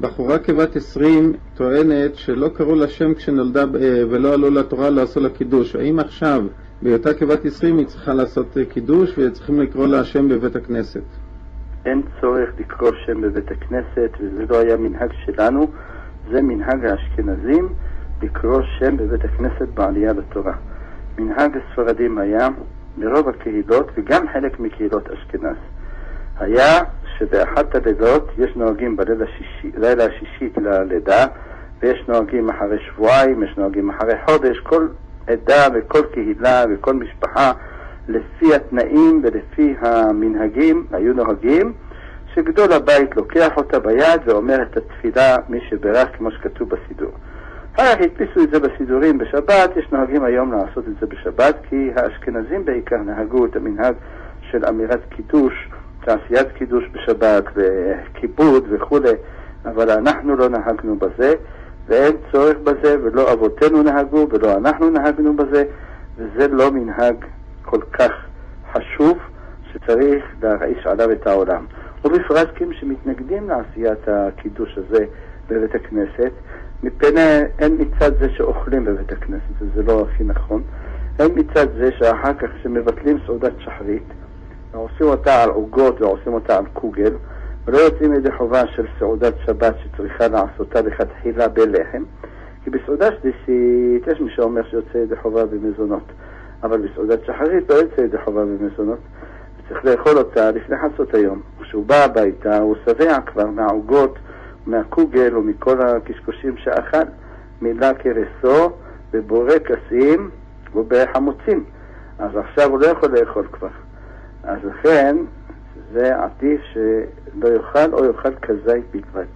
בחורה כבת 20 טוענת שלא קראו לה שם כשנולדה ולא עלו לתורה לא עשו לה קידוש. האם עכשיו בהיותה כבת 20 היא צריכה לעשות קידוש וצריכים לקרוא לה שם בבית הכנסת? אין צורך לקרוא שם בבית הכנסת, וזה לא היה מנהג שלנו, זה מנהג האשכנזים לקרוא שם בבית הכנסת בעלייה לתורה. מנהג הספרדים היה ברוב הקהילות וגם חלק מקהילות אשכנז היה שבאחת הלילות יש נוהגים בלילה השישית ללידה, ויש נוהגים אחרי שבועיים, יש נוהגים אחרי חודש. כל עדה וכל קהילה וכל משפחה לפי התנאים ולפי המנהגים היו נוהגים שגדול הבית לוקח אותה ביד ואומר את התפילה מי שברך כמו שכתוב בסידור. אחר כך הדפיסו את זה בסידורים בשבת. יש נוהגים היום לעשות את זה בשבת כי האשכנזים בעיקר נהגו את המנהג של אמירת קידוש, תעשיית קידוש בשבת וכיבוד וכו', אבל אנחנו לא נהגנו בזה ואין צורך בזה, ולא אבותינו נהגו ולא אנחנו נהגנו בזה, וזה לא מנהג כל כך חשוב שצריך להרעיש עליו את העולם. ובפרט שמתנגדים לעשיית הקידוש הזה בבית הכנסת, אין מצד זה שאוכלים בבית הכנסת, זה לא הכי נכון, אין מצד זה שאחר כך שמבטלים סעודת שחרית ועושים אותה על עוגות ועושים אותה על קוגל, ולא יוצאים ידי חובה של סעודת שבת שצריכה לעשותה לכתחילה בלחם, כי בסעודה שלישית יש מי שאומר שיוצא ידי חובה במזונות, אבל בסעודת שחרית לא יוצא ידי חובה במזונות, וצריך לאכול אותה לפני חצות היום. כשהוא בא הביתה הוא שבע כבר מהעוגות, מהקוגל ומכל הקשקושים שאכל, מילא כרסו בבורקסים ובחמוצים, אז עכשיו הוא לא יכול לאכול כבר. אז לכן זה עדיף שלא יאכל או יאכל כזית בלבד,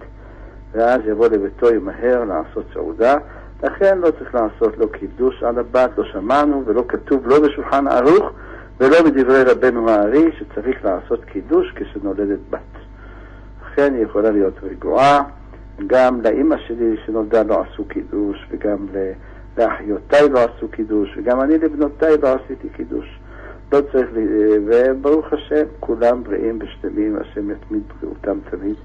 ואז יבוא לביתו ימהר לעשות סעודה. לכן לא צריך לעשות לו קידוש על הבת, לא שמענו ולא כתוב לא בשולחן ערוך ולא בדברי רבנו הארי שצריך לעשות קידוש כשנולדת בת. לכן היא יכולה להיות רגועה. גם לאמא שלי שנולדה לא עשו קידוש, וגם לאחיותיי לא עשו קידוש, וגם אני לבנותיי לא עשיתי קידוש. לא צריך, וברוך השם, כולם בריאים ושלמים, השם יתמיד בריאותם תמיד.